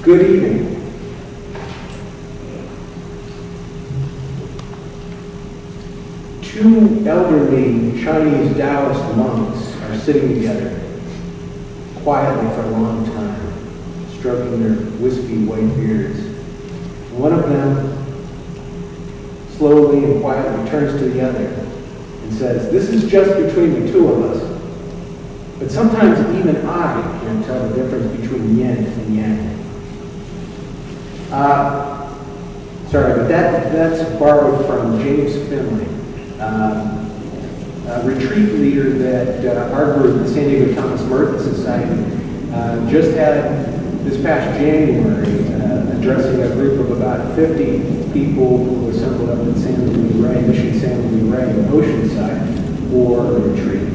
Good evening. Two elderly Chinese Taoist monks are sitting together quietly for a long time, stroking their wispy white beards. One of them slowly and quietly turns to the other and says, "This is just between the two of us. But sometimes even I can't tell the difference between yin and yang." Sorry, but that's borrowed from James Finley, a retreat leader that our group, the San Diego Thomas Merton Society, just had this past January, addressing a group of about 50 people who assembled up in San Luis Rey, Mission San Luis Rey, in Oceanside, for a retreat.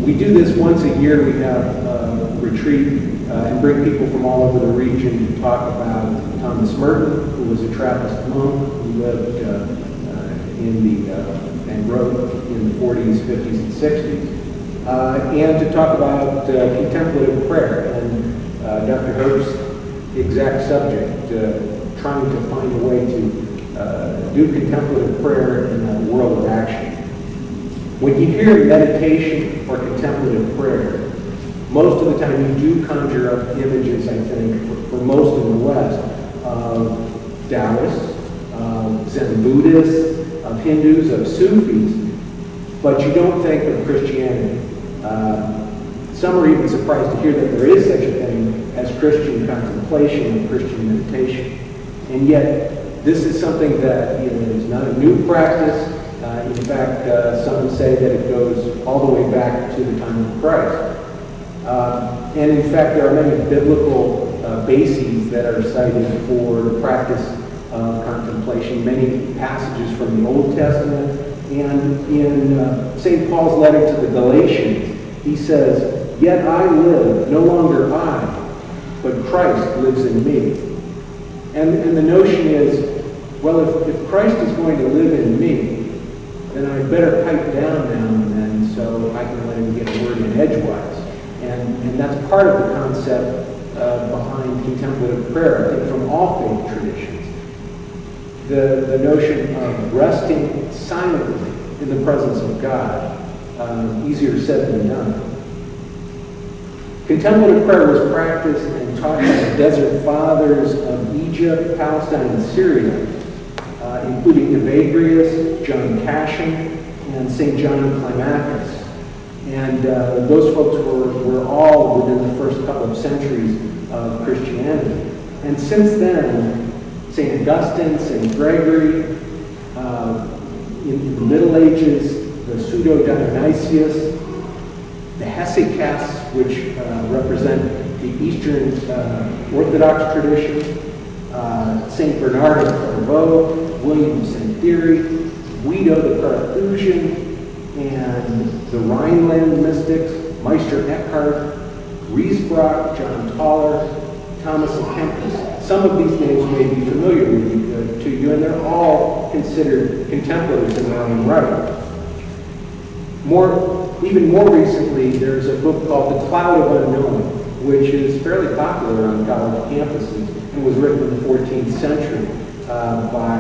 We do this once a year. We have a retreat and bring people from all over the region to talk about Thomas Merton, who was a Trappist monk who lived and wrote in the 40s, 50s, and 60s, and to talk about contemplative prayer and Dr. Hope's exact subject, trying to find a way to do contemplative prayer in a world of action. When you hear meditation or contemplative prayer, most of the time you do conjure up images, I think, for most in the West, of Taoists, of Zen Buddhists, of Hindus, of Sufis, but you don't think of Christianity. Some are even surprised to hear that there is such a thing as Christian contemplation and Christian meditation. And yet, this is something that is not a new practice. In fact, some say that it goes all the way back to the time of Christ. And in fact, there are many biblical bases that are cited for the practice of contemplation, many passages from the Old Testament. And in St. Paul's letter to the Galatians, he says, "Yet I live, no longer I, but Christ lives in me." And the notion is, well, if Christ is going to live in me, then I better pipe down now and then so I can let him get a word in edgewise. And that's part of the concept behind contemplative prayer, I think, from all faith traditions. The notion of resting silently in the presence of God, easier said than done. Contemplative prayer was practiced and taught by the desert fathers of Egypt, Palestine, and Syria, including Evagrius, John Cassian, and St. John Climacus. And those folks were all within the first couple of centuries of Christianity. And since then, St. Augustine, St. Gregory, in the Middle Ages, the Pseudo-Dionysius, the Hesychasts, which represent the Eastern Orthodox tradition, St. Bernard of Clairvaux, William St. Thierry, Guido the Carthusian, and the Rhineland mystics, Meister Eckhart, Riesbrock, John Tauler, Thomas à Kempis. Some of these names may be familiar to you, and they're all considered contemplatives in their own right. Even more recently, there's a book called The Cloud of Unknowing, which is fairly popular on college campuses and was written in the 14th century by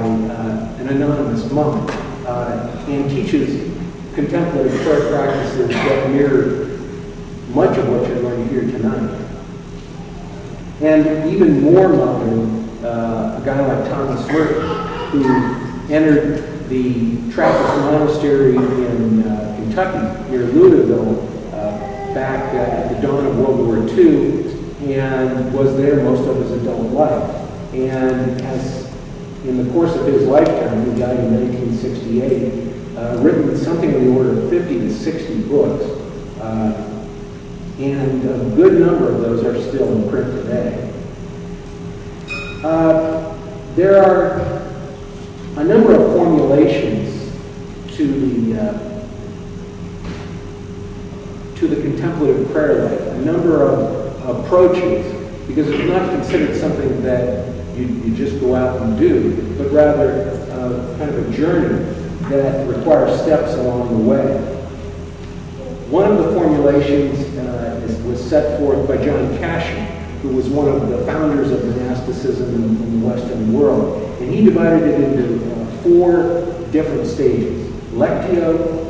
an anonymous monk and teaches contemplative prayer practices that mirror much of what you're going to hear tonight. And even more modern, a guy like Thomas Merton, who entered the Trappist monastery in Kentucky, near Louisville, back at the dawn of World War II, and was there most of his adult life. And has, in the course of his lifetime, he died in 1968, written something in the order of 50 to 60 books. And a good number of those are still in print today. There are a number of formulations to the contemplative prayer life, a number of approaches, because it's not considered something that you just go out and do, but rather kind of a journey that requires steps along the way. One of the formulations was set forth by John Cassian, who was one of the founders of monasticism in the Western world. And he divided it into 4 different stages: Lectio,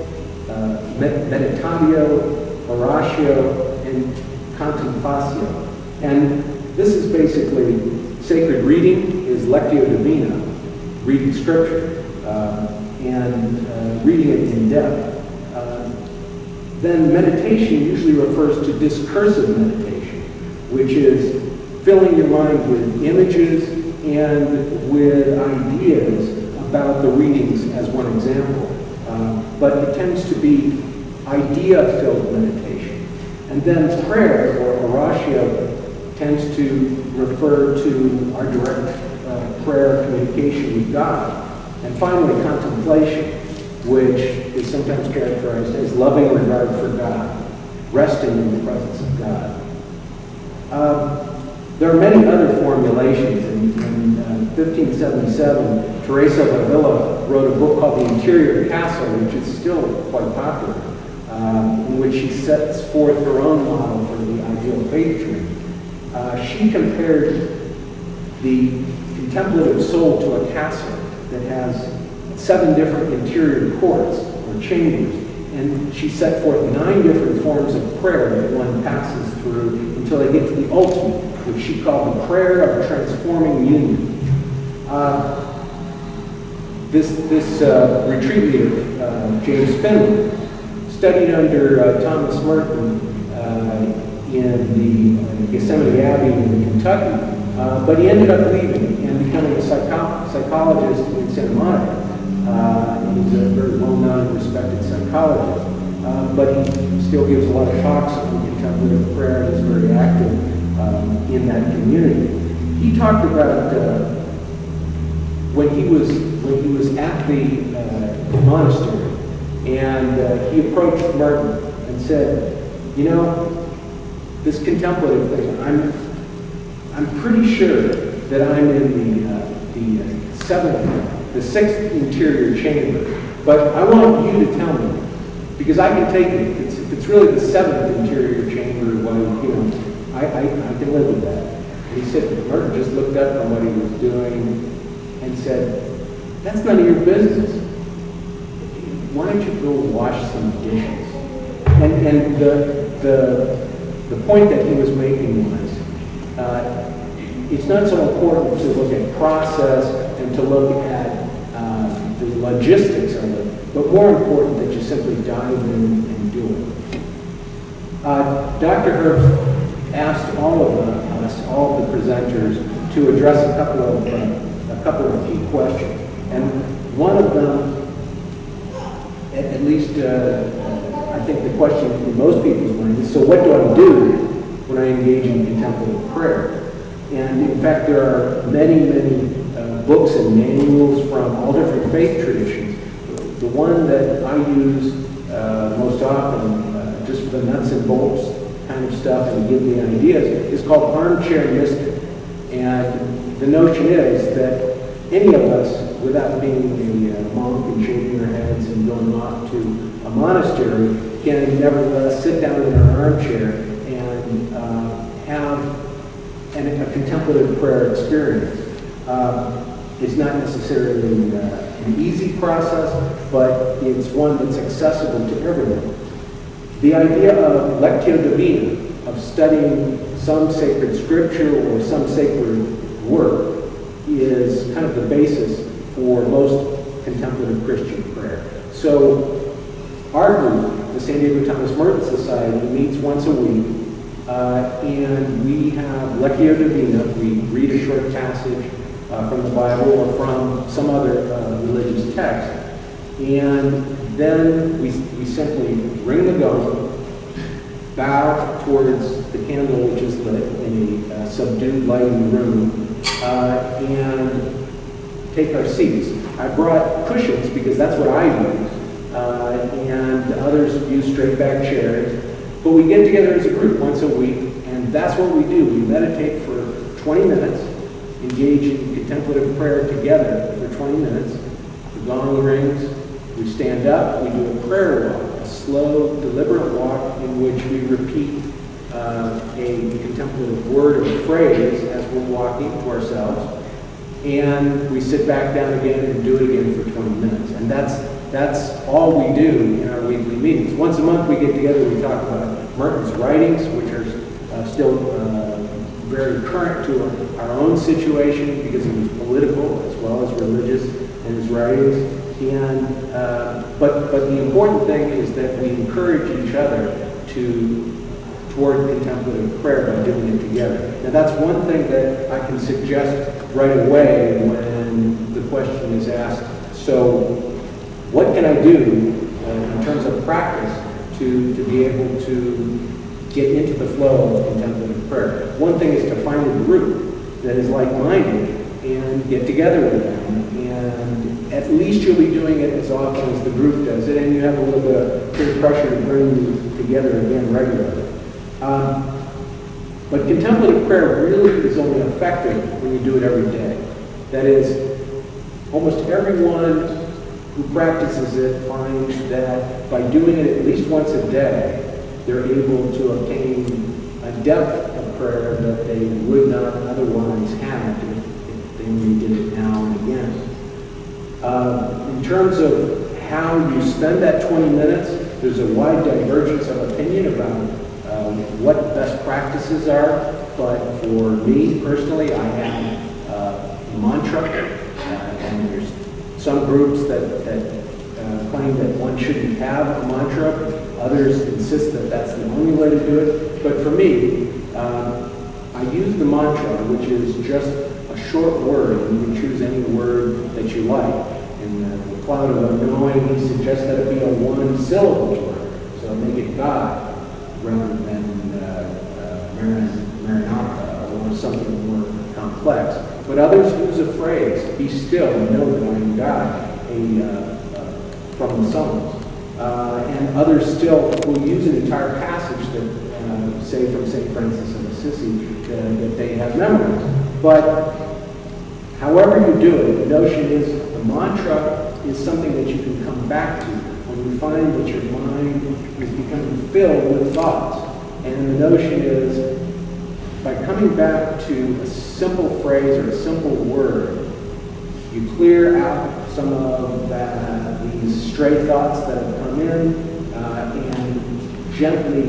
Meditatio, Oratio, and Contemplatio. And this is basically sacred reading is Lectio Divina, reading Scripture, and reading it in depth. Then meditation usually refers to discursive meditation, which is filling your mind with images and with ideas about the readings as one example. But it tends to be idea-filled meditation. And then prayer, or oratio, tends to refer to our direct prayer communication with God. And finally, contemplation, which is sometimes characterized as loving regard for God, resting in the presence of God. There are many other formulations. In 1577, Teresa of Avila wrote a book called The Interior Castle, which is still quite popular, in which she sets forth her own model for the ideal faith tree. She compared the contemplative soul to a castle that has 7 different interior courts or chambers, and she set forth 9 different forms of prayer that one passes through until they get to the ultimate, which she called the prayer of transforming union. This retreat leader, James Finley, studied under Thomas Merton in the Yosemite Abbey in Kentucky, but he ended up leaving and becoming a psychologist in Santa Monica. He's a very well-known and respected psychologist, but he still gives a lot of talks on contemplative prayer and is very active in that community. He talked about when he was at the monastery, and he approached Merton and said, "You know, this contemplative thing, I'm pretty sure that I'm in the 6th interior chamber, but I want you to tell me, because I can take it. If it's really the 7th interior chamber, well, you know, I can live with that." And he said, Merton just looked up from what he was doing and said, "That's none of your business. Why don't you go wash some dishes?" And the point that he was making was, it's not so important to look at process and to look at the logistics of it, but more important that you simply dive in and do it. Dr. Herbst asked all of us, all of the presenters, to address a couple of key questions, and one of them, at least I think the question in most people's minds is, so what do I do when I engage in contemplative prayer? And in fact, there are many books and manuals from all different faith traditions. The one that I use most often, just for the nuts and bolts kind of stuff and give the ideas, is called Armchair Mystic. And the notion is that any of us, without being a monk and shaving our heads and going off to a monastery, can nevertheless sit down in our armchair and have a contemplative prayer experience. It's not necessarily an easy process, but it's one that's accessible to everyone. The idea of Lectio Divina, of studying some sacred scripture or some sacred work, is kind of the basis for most contemplative Christian prayer. So our group, the San Diego Thomas Merton Society, meets once a week, and we have Lectio Divina. We read a short passage from the Bible or from some other religious text, and then we simply ring the gong, bow towards the candle which is lit in a subdued lighting room, and take our seats. I brought cushions because that's what I use, and others use straight back chairs. But we get together as a group once a week, and that's what we do. We meditate for 20 minutes, engage in contemplative prayer together for 20 minutes. The gong rings, we stand up, we do a prayer walk, a slow, deliberate walk in which we repeat a contemplative word or phrase as we're walking to ourselves, and we sit back down again and do it again for 20 minutes. And that's all we do in our weekly meetings. Once a month we get together, we talk about Merton's writings, which are still very current to our own situation because he was political as well as religious in his writings. And but the important thing is that we encourage each other toward contemplative prayer by doing it together. Now that's one thing that I can suggest right away when the question is asked, so what can I do in terms of practice to be able to get into the flow of contemplative prayer? One thing is to find a group that is like-minded and get together with them, and at least you'll be doing it as often as the group does it, and you have a little bit of peer pressure to bring you together again regularly. But contemplative prayer really is only effective when you do it every day. That is, almost everyone who practices it finds that by doing it at least once a day, they're able to obtain a depth of prayer that they would not otherwise have if they only did it now and again. In terms of how you spend that 20 minutes, there's a wide divergence of opinion about what best practices are, but for me personally, I have a mantra, and there's some groups that claim that one shouldn't have a mantra. Others insist that that's the only way to do it. But for me, I use the mantra, which is just a short word, and you can choose any word that you like. In the Cloud of Unknowing, he suggests that it be a one-syllable word, so make it God rather than Maranatha or something more complex. But others use a phrase, be still and know that I am God, from the Psalms. And others still will use an entire passage that, say from St. Francis of Assisi, that they have memorized. But however you do it, the notion is the mantra is something that you can come back to when you find that your mind is becoming filled with thoughts. And the notion is, by coming back to a simple phrase or a simple word, you clear out some of these stray thoughts that have come in and gently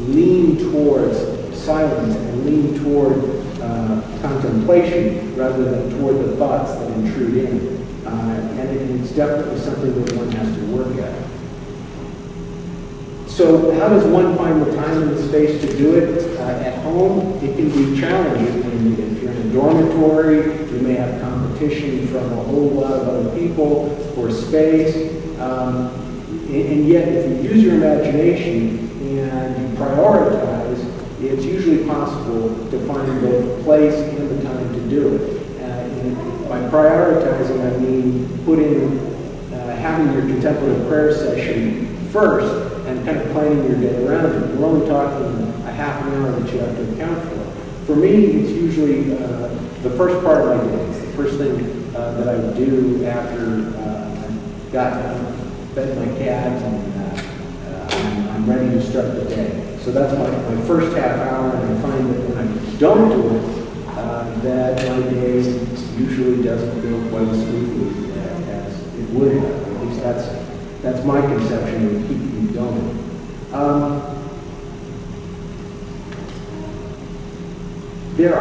lean towards silence and lean toward contemplation rather than toward the thoughts that intrude in. And it's definitely something that one has to work at. So how does one find the time and the space to do it? At home, it can be challenging. If you're in a dormitory, you may have competition from a whole lot of other people for space. And yet, if you use your imagination and you prioritize, it's usually possible to find both the place and the time to do it. And by prioritizing, I mean having your contemplative prayer session first and kind of planning your day around it. We're only talking a half an hour that you have to account for. For me, it's usually the first part of my day. It's the first thing that I do after I've gotten fed my cat and I'm ready to start the day. So that's my first half hour, and I find that when I don't do it, that my day usually doesn't go quite as smoothly as it would have. At least that's my conception of keeping me going. There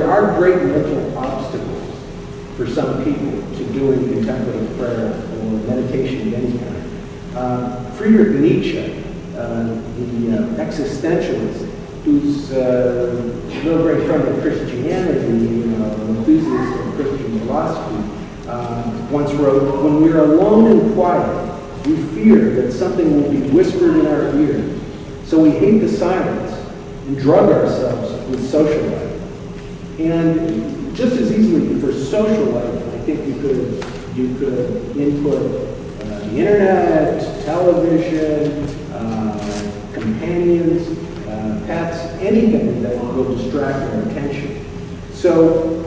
are great mental obstacles for some people to doing contemplative prayer or meditation of any kind. Friedrich Nietzsche, the existentialist, who's no great friend of Christianity, an enthusiast of Christian philosophy, once wrote, "When we are alone and quiet, we fear that something will be whispered in our ears. So we hate the silence and drug ourselves with social life." And just as easily for social life, I think you could input the internet, television, companions, pets, anything that will distract our attention. So,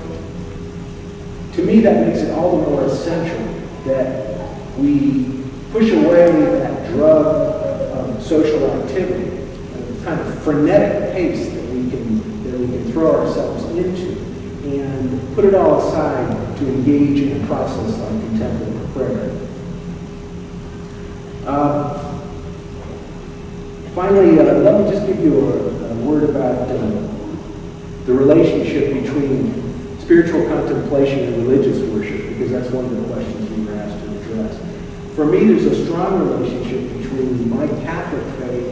to me, that makes it all the more essential that we push away that drug of social activity and kind of frenetic pace that we can throw ourselves into, and put it all aside to engage in a process like contemplative prayer. Finally, let me just give you a word about the relationship between spiritual contemplation and religious worship, because that's one of the questions we were asked to address. For me, there's a strong relationship between my Catholic faith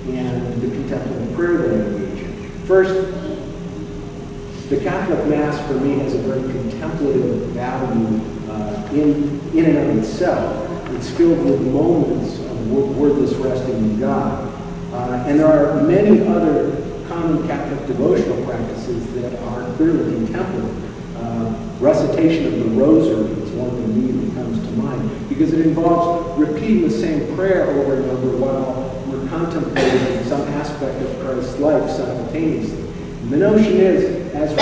and the contemplative prayer that I engage in. First, the Catholic Mass for me has a very contemplative value in and of itself. It's filled with moments of wordless resting in God. And there are many other common Catholic devotional practices that are clearly contemplative. Recitation of the Rosary is one that immediately comes to mind, because it involves repeating the same prayer over and over while we're contemplating some aspect of Christ's life simultaneously. And the notion is, as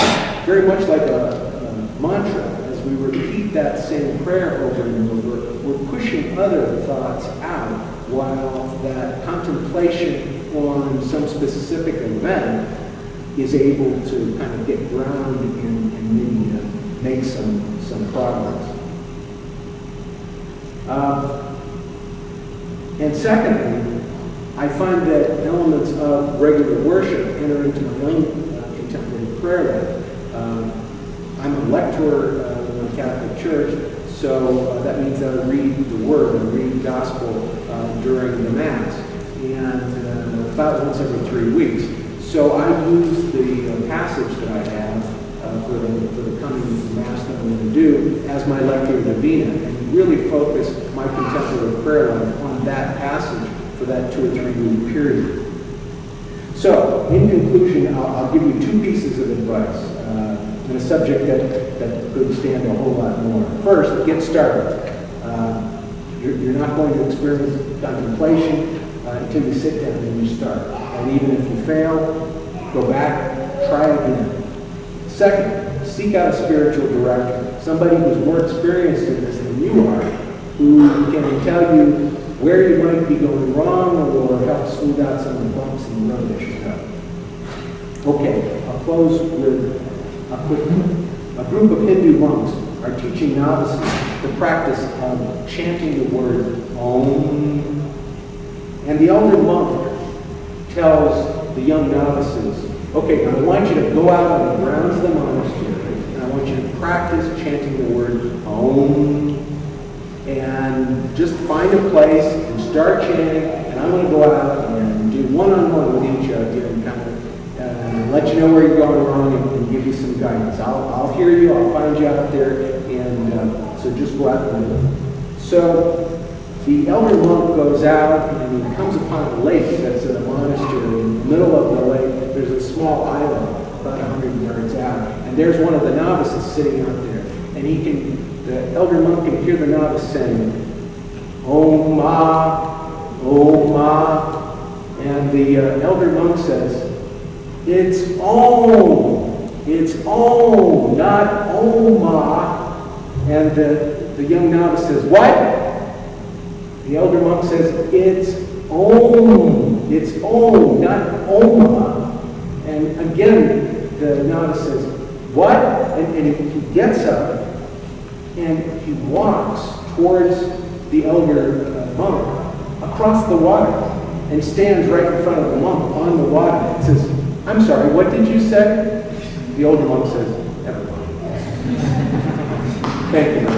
very much like a mantra, as we repeat that same prayer over and over, we're pushing other thoughts out, while that contemplation on some specific event is able to kind of get grounded and maybe make some progress. And secondly, I find that elements of regular worship enter into my own contemplative prayer life. I'm a lecturer in the Catholic Church, so that means that I read the Word, I read the Gospel during the Mass, and about once every 3 weeks. So I use the passage that I have for the coming Mass that I'm going to do as my Lectio Divina, and really focus my contemplative prayer life on that passage for that 2 or 3 week period. So, in conclusion, I'll give you 2 pieces of advice on a subject that could stand a whole lot more. First, get started. You're not going to experience contemplation until you sit down and you start. And even if you fail, go back, try again. Second, seek out a spiritual director, somebody who's more experienced in this than you are, who can tell you where you might be going wrong or help smooth out some of the bumps in the road as you go. Okay, I'll close with a quick one. A group of Hindu monks are teaching novices the practice of chanting the word Om. And the elder monk tells the young novices, okay, now I want you to go out on the grounds of the monastery, and I want you to practice chanting the word Om. And just find a place and start chanting, and I'm going to go out and do one-on-one with each of you and kind of let you know where you're going wrong and give you some guidance. I'll hear you, I'll find you out there, and so just go out and do it. So the elder monk goes out and he comes upon a lake that's in a monastery. In the middle of the lake, there's a small island about 100 yards out, and there's one of the novices sitting out there, and the elder monk can hear the novice saying, Om Ma, Om Ma, and the elder monk says, it's Om, not Om Ma, and the young novice says, what? The elder monk says, it's Om, not Oma. And again, the novice says, what? And he gets up and he walks towards the elder monk across the water and stands right in front of the monk on the water and says, I'm sorry, what did you say? The older monk says, never mind. Thank you.